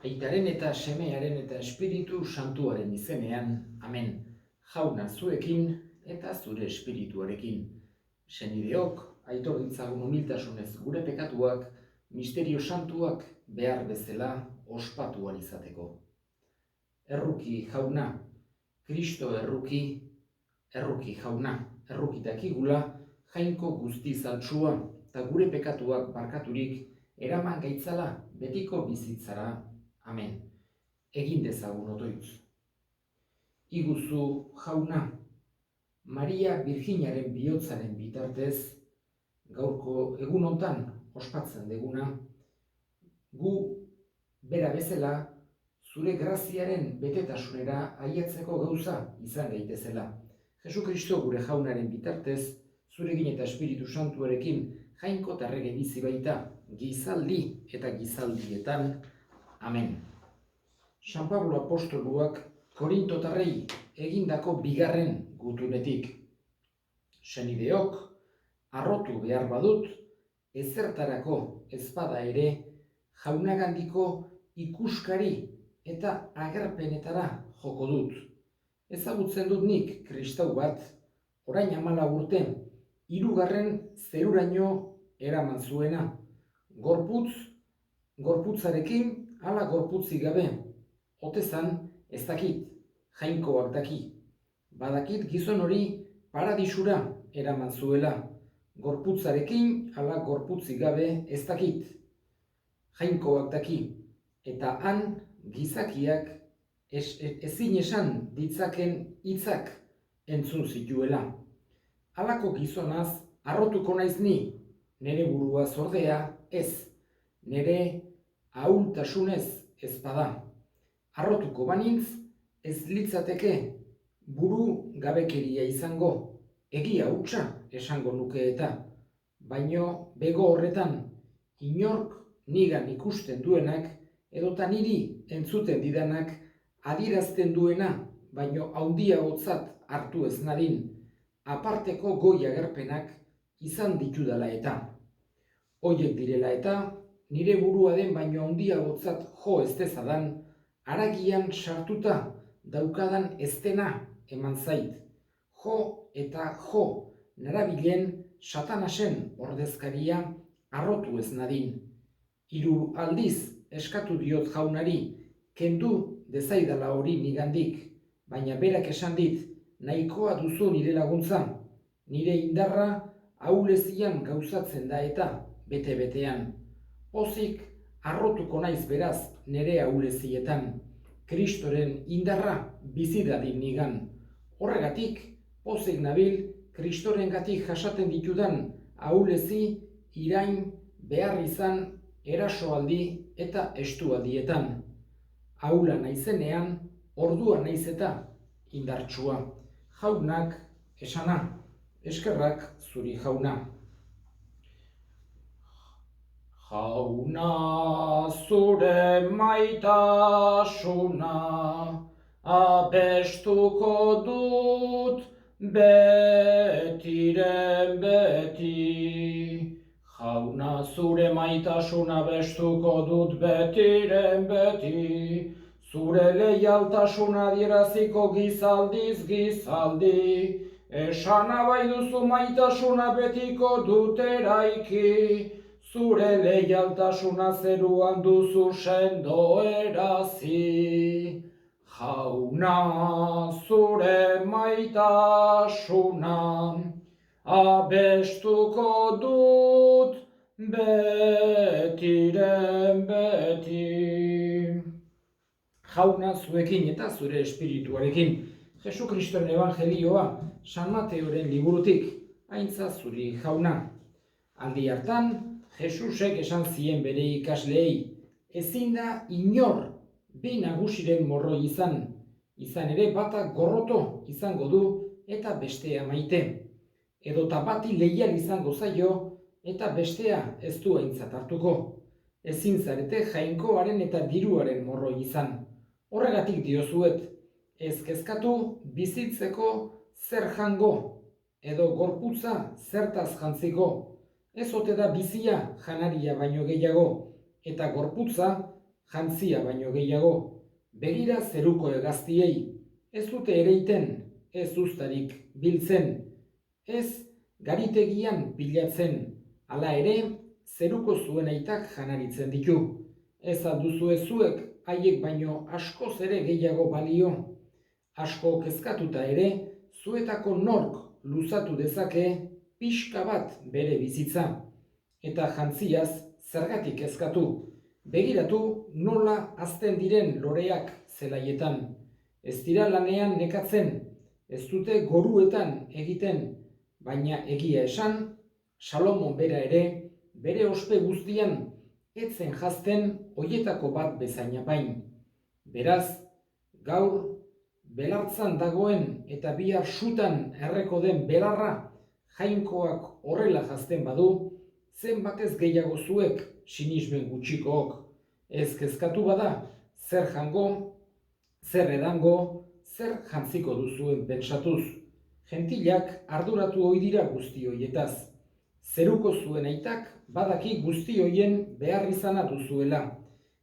Aitaren eta Semearen eta Espiritu Santuaren izenean, amen. Jauna zuekin eta zure espirituarekin. Senideok, aitor ditzagun humiltasunez gure pekatuak, misterio santuak behar bezala ospatu ahal izateko. Erruki jauna, Kristo erruki jauna, errukitakigula, jainko guzti zaltsua, eta gure pekatuak barkaturik, eraman gaitzala betiko bizitzara. Amen. Egin dezagun otoitz. Iguzu jauna, Maria Virginaren bihotzaren bitartez, gaurko egun hontan ospatzen deguna, gu bera bezala zure graziaren betetasunera aiatzeko gauza izan daitezela. Jesu Kristo gure jaunaren bitartez, zurekin eta Espiritu Santuarekin jainko eta errege bizi baita, gizaldi eta gizaldietan. Amen. San Pablo apostoluak Korintotarrei egindako bigarren gutunetik. Senideok, harrotu behar badut, ezertarako ezpada ere, jaunagandiko ikuskari eta agerpenetara joko dut. Ezagutzen dut nik kristau bat, orain 14 urte, 3. zeruraino eraman zuena. Gorputzarekin ala gorputzik gabe. Otezan ez dakit, jainkoak daki. Badakit gizon hori paradisura eraman zuela. Gorputzarekin ala gorputzik gabe ez dakit. Jainkoak daki. Eta han gizakiak ezin esan ditzaken hitzak entzun zituela. Halako gizonaz harrotuko naiz ni, nere burua zordea ez, nere ahultasunez ezpada. Harrotuko banintz ez litzateke buru gabekeria izango, egia hutsa esango nuke eta, baino bego horretan inork nigan ikusten duenak edota niri entzuten didanak adierazten duena, baino handiagotzat hartu ez nadin, aparteko goi agerpenak izan ditudala eta. Hoiek direla eta, nire burua den baino handiagotzat jo ez dezadan, haragian sartuta daukadan eztena eman zait. Jo eta jo, narabilen Satanasen ordezkaria harrotu ez nadin. 3 aldiz eskatu diot jaunari, kendu dezaidala hori nigandik, baina berak esan dit, nahikoa duzu nire laguntza, nire indarra ahulezian gauzatzen da eta bete-betean. Pozik harrotuko naiz beraz nire ahulezietan, Kristoren indarra bizi dadin nigan. Horregatik, pozik nabil, Kristorengatik jasaten ditudan ahulezi, irain, behar izan, erasoaldi eta estualdietan. Ahula naizenean, ordua naiz eta indartsua. Jaunak esana, eskerrak zuri jauna. Jauna zure maitasuna abestuko dut betiren beti. Jauna zure maitasuna abestuko dut betiren beti. Zure leialtasuna adieraziko gizaldiz gizaldi. Esana bai duzu maitasuna betiko dut eraiki. Zure leialtasuna zeruan duzu sendo erazi. Jauna zure maitasuna abestuko dut betiren beti. Jauna zuekin eta zure espirituarekin. Jesu Kristoren evangelioa San Mateoren liburutik, aintza zuri jauna. Aldi hartan, Jesusek esan zien bere ikasleei, ezin da inor bi nagusiren morroi izan ere bata gorroto izango du eta bestea maite. Edota bati leial izango zaio eta bestea ez du aintzat hartuko. Ezin zarete jainkoaren eta diruaren morroi izan. Horregatik diozuet, ez kezkatu bizitzeko zer jango, edo gorputza zertaz jantziko. Ez ote da bizia janaria baino gehiago, eta gorputza jantzia baino gehiago. Begira zeruko hegaztiei, ez dute ereiten, ez uztarik biltzen, ez garitegian pilatzen, hala ere, zeruko zuen aitak janaritzen ditu. Ez alduzue zuek haiek baino askoz ere gehiago balio. Asko kezkatuta ere, zuetako nork luzatu dezake pixka bat bere bizitza. Eta jantziaz zergatik kezkatu. Begiratu nola hazten diren loreak zelaietan. Ez dira lanean nekatzen, ez dute goruetan egiten, baina egia esan, Salomon bera ere, bere ospe guztian, etzen jazten hoietako bat bezain apain. Beraz, gaur, belartzan dagoen eta bihar sutan erreko den belarra, jainkoak horrela jazten badu, zenbatez gehiago zuek sinismen gutxikook. Ez kezkatu bada, zer jango, zer edango, zer jantziko duzuen pentsatuz. Gentilak arduratu ohi dira guzti hoietaz. Zeruko zuen aitak badaki guzti hoien behar izana duzuela.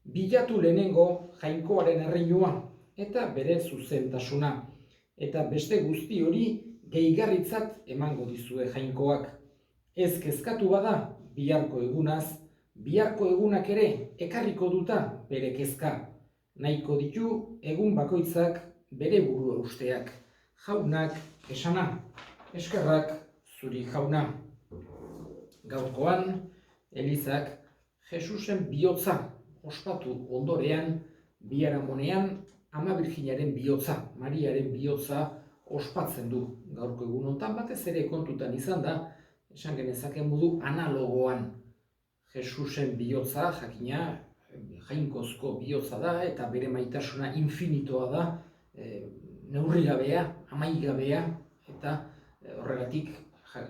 Bilatu lehenengo jainkoaren erreinua eta bere zuzentasuna. Eta beste guzti hori gehigarritzat emango dizue jainkoak. Ez kezkatu bada, biharko egunaz, biharko egunak ere ekarriko duta bere kezka. Nahiko ditu egun bakoitzak bere burua usteak. Jaunak esana, eskerrak zuri jauna. Gaurkoan, Elizak Jesusen bihotza ospatu ondorean, biharamonean Ama Birjinaren bihotza, Mariaren bihotza ospatzen du. Gaurko egun hontan batez ere kontutan izan da, esan genezake modu analogoan. Jesusen bihotza, jakina, jainkozko bihotza da, eta bere maitasuna infinitoa da, neurrigabea, amaigabea, eta horregatik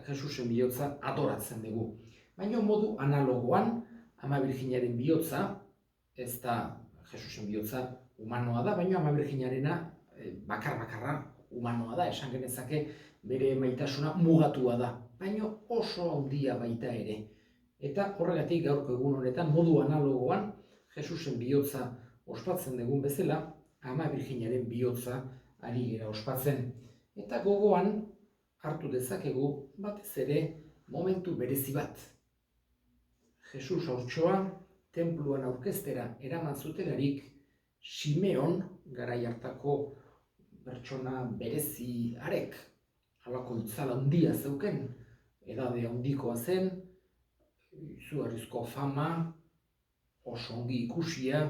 Jesusen bihotza adoratzen dugu. Baina modu analogoan, Ama Birjinaren bihotza, ez da Jesusen bihotza humanoa da, baina Ama Birjinarena bakar-bakarra humanoa da, esan genezake bere maitasuna mugatua da, baina oso handia baita ere. Eta horregatik gaurko egun honetan modu analogoan Jesusen bihotza ospatzen dugun bezala, Ama Birjinaren bihotza ari gera ospatzen. Eta gogoan hartu dezakegu batez ere momentu berezi bat. Jesus haurtxoa tenpluan aurkeztera eraman zutelarik Simeon, garai hartako pertsona berezi harek, halako itzala handia zeuken, edade handikoa zen, izugarrizko fama, oso ongi ikusia,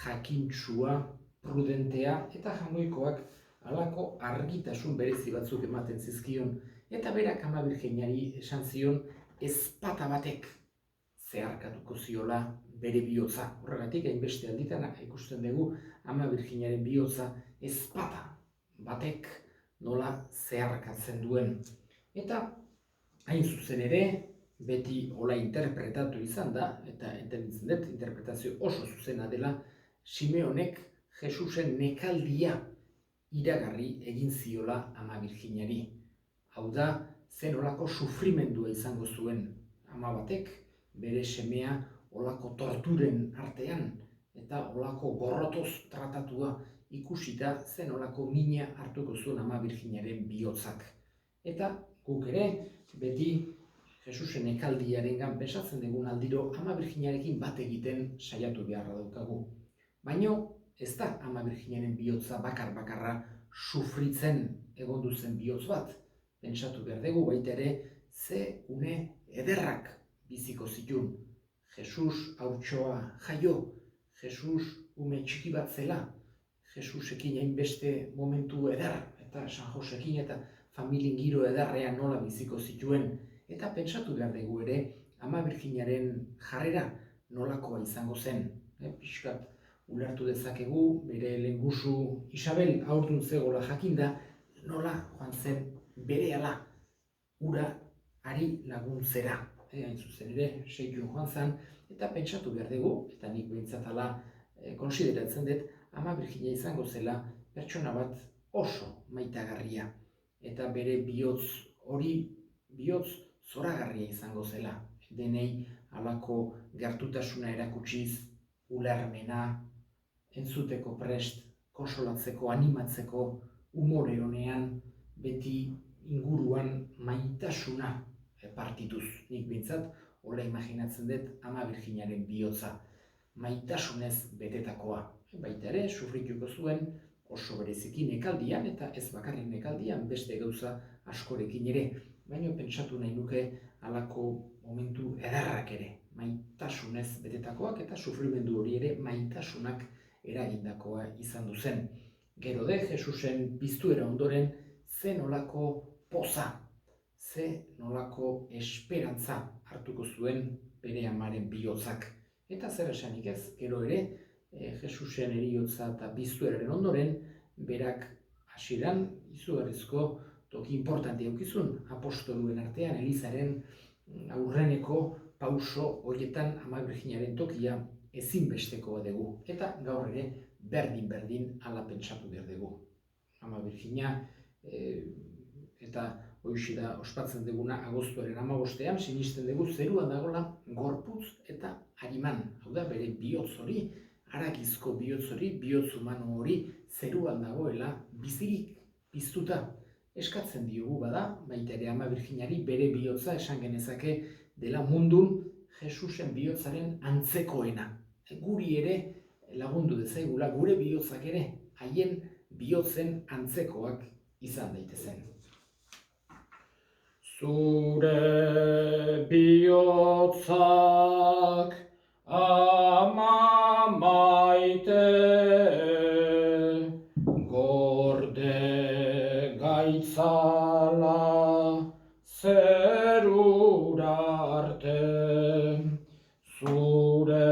jakintsua, prudentea, eta jamoikoak halako argitasun berezi batzuk ematen zizkion, eta berak Ama Birjinari esan zion ezpata batek zeharkatuko ziola bere bihotza. Horregatik hainbeste alditan ikusten dugu Ama Birjinaren bihotza ezpata batek nola zeharkatzen duen. Eta hain zuzen ere, beti hola interpretatu izan da, eta entenditzen dut interpretazio oso zuzena dela, Simeonek Jesusen nekaldia iragarri egin ziola Ama Birjinari. Hau da, zen olako sufrimendua izango zuen ama batek, bere semea olako torturen artean, eta olako gorrotoz tratatua ikusita zen olako mina hartuko zuen Ama Birjinaren bihotzak. Eta guk ere, beti Jesusen ekaldiarengan pensatzen dugun aldiro Ama Birjinarekin bat egiten saiatu beharra daukagu. Baina ez da Ama Birjinaren bihotza bakar-bakarra sufritzen egon duzen bihotz bat. Pentsatu behar dugu baita ere, ze une ederrak biziko zitun. Jesus haurtxoa jaio, Jesus ume txiki bat zela, Jesusekin hainbeste momentu eder, eta San Josekin eta familien giro ederrean nola biziko zituen. Eta pentsatu behar dugu ere, Ama Birjinaren jarrera nolakoa izango zen. Pixkat ulertu dezakegu, bere lehengusu Isabel haurdun zegoela jakinda, nola joan zen berehala ura ari laguntzera. Hain zuzen ere, seikun joan zen, eta pentsatu behar dugu, eta nik behintzat hala konsideratzen dut, Ama Birjina izango zela pertsona bat oso maitagarria. Eta bere bihotz hori, bihotz zoragarria izango zela. Denei halako gertutasuna erakutsiz, ulermena, entzuteko prest, konsolatzeko, animatzeko, umore honean, beti inguruan maitasuna partituz. Nik bintzat, hola imaginatzen dut Ama Birjinaren bihotza, maitasunez betetakoa. Baita ere, sufrituko zuen oso bereziki nekaldian, eta ez bakarrik nekaldian, beste gauza askorekin ere. Baina pentsatu nahi nuke halako momentu ederrak ere, maitasunez betetakoak eta sufrimendu hori ere maitasunak eragindakoa izan du zen. Gero de, Jesusen piztuera ondoren, ze nolako poza, ze nolako esperantza hartuko zuen bere amaren bihotzak. Eta zer esanik ez, gero ere, Jesusen heriotza eta piztueraren ondoren, berak hasieran izugarrizko toki importante aukizun, apostoluen artean, Elizaren aurreneko pauso horietan Ama Birjinaren tokia ezinbestekoa dugu. Eta gaur ere berdin hala pentsatu behar dugu. Ama Birjina eta hoxe da ospatzen duguna agostuaren 15ean, sinisten dugu zeruan dagoela gorputz eta ariman. Hau da, bere bihotz hori, haragizko bihotz hori, bihotz humano hori zeruan dagoela bizirik piztuta. Eskatzen diogu bada, baita ere Ama Birjinari bere bihotza esan genezake dela mundun Jesusen bihotzaren antzekoena. Guri ere lagundu dezaigula, gure bihotzak ere haien bihotzen antzekoak izan daitezen. Zure bihotzak ama maite, gorde gaitzala zerura arte. Zure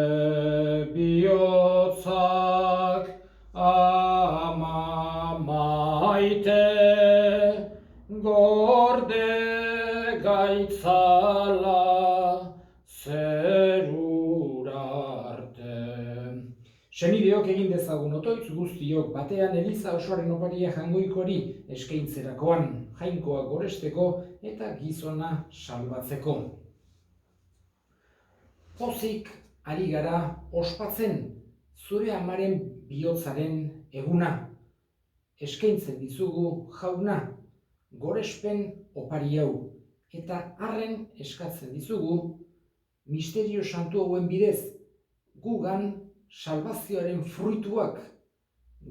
bihotzak ama maite, gorde gaitzala zerura arte. Senideok egin dezagun otoitz guztiok batean Eliza osoaren oparia jangoikori eskaintzerakoan, jainkoa goresteko eta gizona salbatzeko. Pozik ari gara ospatzen zure amaren bihotzaren eguna. Eskaintzen dizugu jauna, gorespen opari hau, eta arren eskatzen dizugu misterio santu hauen bidez gugan salbazioaren fruituak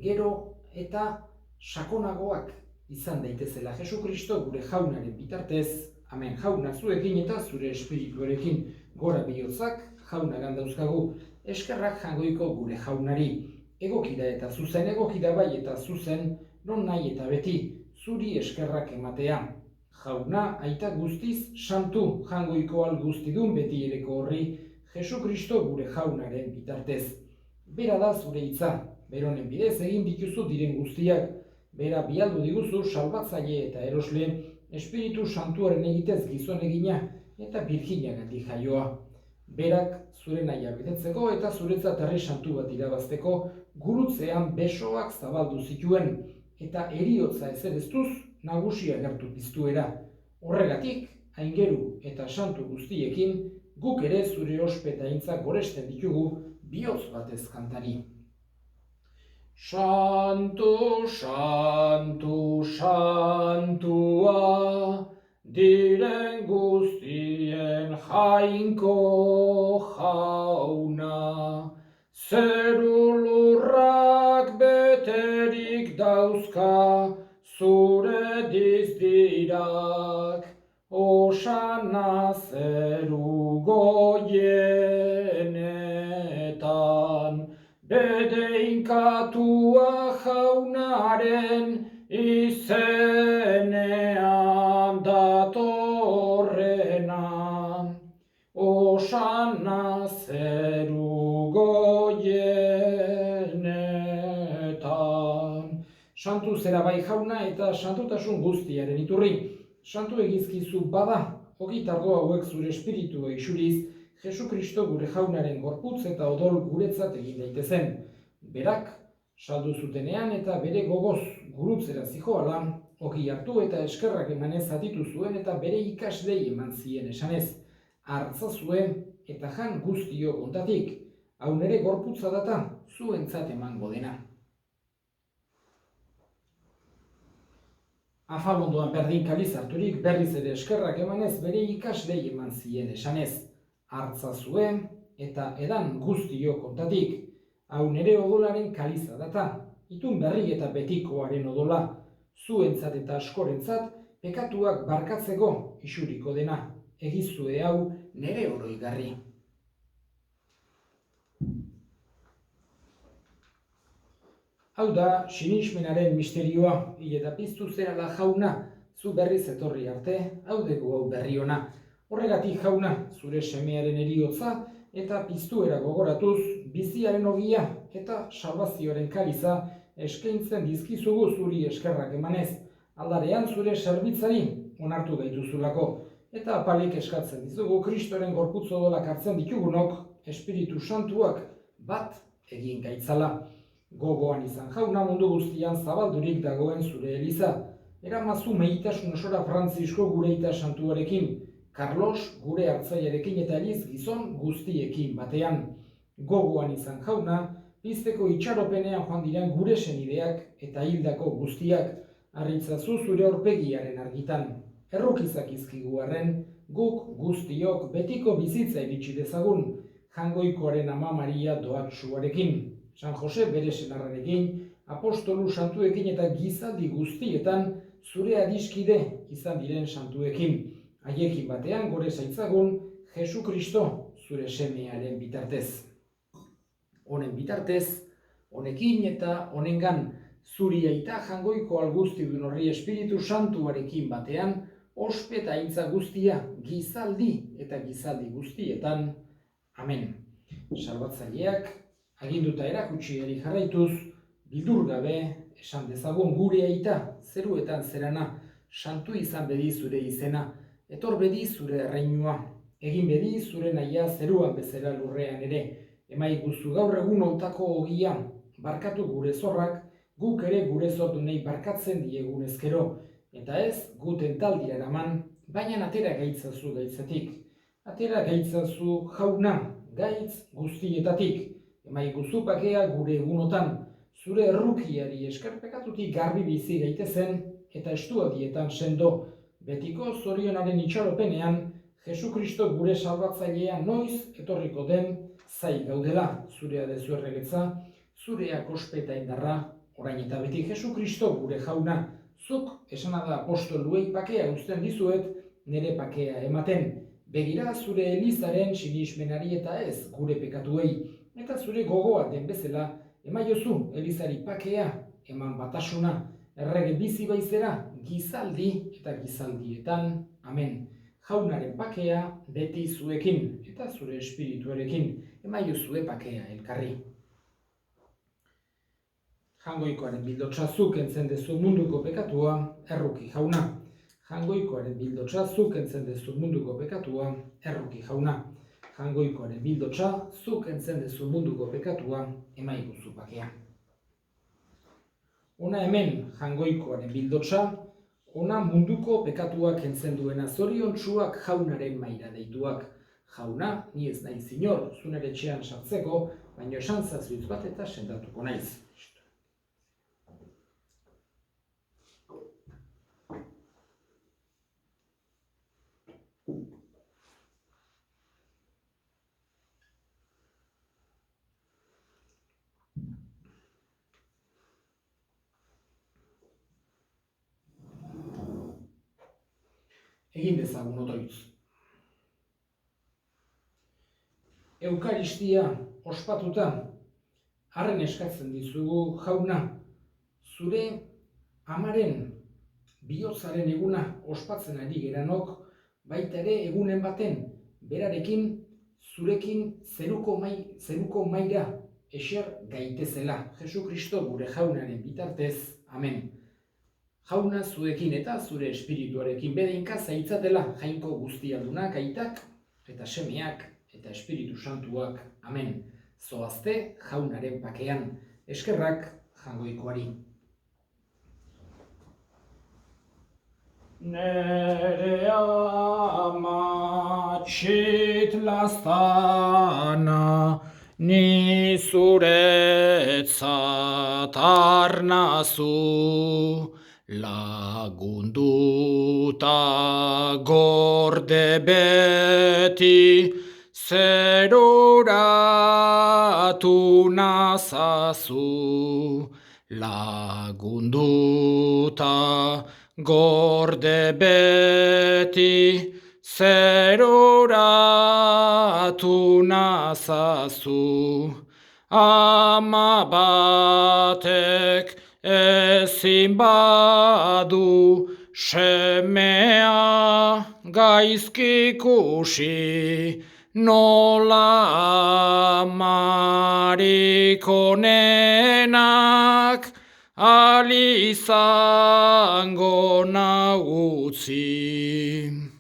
gero eta sakonagoak izan daitezela Jesukristo gure jaunaren bitartez. Amen. Jauna zuekin eta zure espirituarekin, gora bihotzak jaunagan dauzkagu, eskerrak jangoiko gure jaunari. Egokida eta zuzen, egokida bai eta zuzen, non nahi eta beti, zuri eskerrak ematea. Jauna aita guztiz santu jangoiko al guztidun beti ereko horri, Jesukristo gure jaunaren bitartez. Bera da zure hitza, beronen bidez egin dituzu diren guztiak, bera bialdu diguzu salbatzaile eta erosle, Espiritu Santuaren egitez gizon egina eta Birjinagatik jaioa. Berak zure nahia betetzeko eta zuretzat herri santu bat irabazteko gurutzean besoak zabaldu zituen eta heriotza ezereztuz nagusia agertu piztuera. Horregatik, aingeru eta santu guztiekin guk ere zure ospetaintzak goresten ditugu bihotz batez kantari. Santu, santu, santua, diren guztien jainko jauna. Zeru lurrak beterik dauzka, zure dizdirak, osana zeru goienetan. Bedeinkatua jaunaren izenean datorrena, osana zeru goienetan. Santu zera bai jauna eta santutasun guztiaren iturri. Santu egizkizu bada, ogitardo hauek zure espiritua isuriz, Jesukristo gure jaunaren gorputz eta odol guretzat egin daitezen. Berak saldu zutenean eta bere gogoz gurutzera zijoala, ogi hartu eta eskerrak emanez zatitu zuen eta bere ikaslei eman zien esanez. Hartza zuen eta jan guztiok ontatik, hau nere gorputza data, zuentzat emango dena. Afalondoan berdin kaliz harturik, berriz ere eskerrak emanez, bere ikaslei eman zien esanez. Hartza zuen, eta edan guztio kontatik, hau nere odolaren kaliza data, itun berri eta betikoaren odola, zuentzat eta askorentzat, pekatuak barkatzeko isuriko dena, egizue hau nere oroigarri. Hau da, sinismenaren misterioa, hil eta piztu zerala jauna, zu berriz etorri arte, hau dugu hau berri ona. Horregatik jauna, zure semearen eriotza eta piztuera gogoratuz, biziaren ogia eta salvazioaren kaliza eskaintzen dizkizugu zuri eskerrak emanez, aldarean zure zerbitzari onartu gaituzulako, eta apalik eskatzen dizugu Kristoren gorputz odolak hartzen ditugunok, Espiritu Santuak bat egin gaitzala. Gogoan izan jauna, mundu guztian zabaldurik dagoen zure eliza. Eramazu mehitasun osora Frantzisko gure aita santuarekin, Carlos gure hartzaiarekin eta Eliz gizon guztiekin batean. Gogoan izan jauna, pizteko itxaropenean joan diren gure senideak eta hildako guztiak, harritzazu zure aurpegiaren argitan. Errukizak izkigu arren, guk guztiok betiko bizitza iritsi dezagun, Jangoikoaren Ama Maria doatsuarekin. San Jose bere senarrarekin, apostolu santuekin eta gizaldi guztietan zure adiskide izan diren santuekin. Haiekin batean gore zaitzagun Jesu Kristo zure semearen bitartez. Honen bitartez, honekin eta honengan zuri aita Jangoiko alguztidun horri Espiritu Santuarekin batean, ospe eta aintza guztia gizaldi eta gizaldi guztietan. Amen. Salbatzaileak aginduta erakutsiari jarraituz, bildur gabe esan dezagun gure aita zeruetan zerana, santu izan bedi zure izena, etor bedi zure erreinua, egin bedi zure nahia zeruan bezala lurrean ere, emaiguzu gaur egun oltako ogia, barkatu gure zorrak, guk ere gure zordunei barkatzen diegun ezkero, eta ez guten taldira eraman, baina atera gaitzazu gaitzatik. Atera gaitzazu jauna, gaitz guztietatik, emaiguzu pakea gure egunotan, zure errukiari eskerpekatutik garbi bizi gaitezen eta estuadietan sendo, betiko zorionaren itxaropenean, Jesu Kristo gure salbatzailea noiz etorriko den zai gaudela, zurea dezu erregetza, zurea kospeta indarra, orain eta beti Jesu Kristo gure jauna, zuk esana da apostoluei pakea uzten dizuet, nire pakea ematen, begira zure elizaren sinismenari eta ez gure pekatuei, eta zure gogoa den bezala, emaiozu elizari pakea, eman batasuna, errege bizi baizera, gizaldi eta gizaldietan, amen. Jaunaren pakea beti zuekin, eta zure espirituarekin, emaiozue pakea elkarri. Jangoikoaren bildotsa zuk entzen dezu munduko pekatua, erruki jauna. Jangoikoaren bildotsa zuk entzen dezu munduko pekatua, erruki jauna. Jangoikoaren bildotsa zuk entzen dezu munduko pekatua, emaiguzu pakea. Ona hemen jangoikoaren bildotsa, ona munduko pekatuak entzen duena zoriontsuak jaunaren maira deituak. Jauna, ni ez naiz inor, zunere etxean sartzeko, baina esan zazuitz bat eta sendatuko naiz. Egin dezagun otoitz. Eukaristia ospatuta, harren eskatzen dizugu jauna, zure amaren bihotzaren eguna ospatzen ari geranok, baita ere egunen baten, berarekin, zurekin zeruko maira eser gaitezela. Jesu Kristo gure jaunaren bitartez, amen. Jauna zuekin eta zure espirituarekin bedinka zaitzatela jainko guztialdunak aitak eta semeak eta Espiritu Santuak, amen. Zoazte jaunaren pakean, eskerrak jangoikoari. Nere ama txit lastana, Ni zuretzat arnazu, lagunduta gorde beti, zeroratu nazazu. Lagunduta gorde beti, zeroratu nazazu. Ama batek ezin badu semea gaizki ikusi, nola amarik onenak ahal izango nau utzi.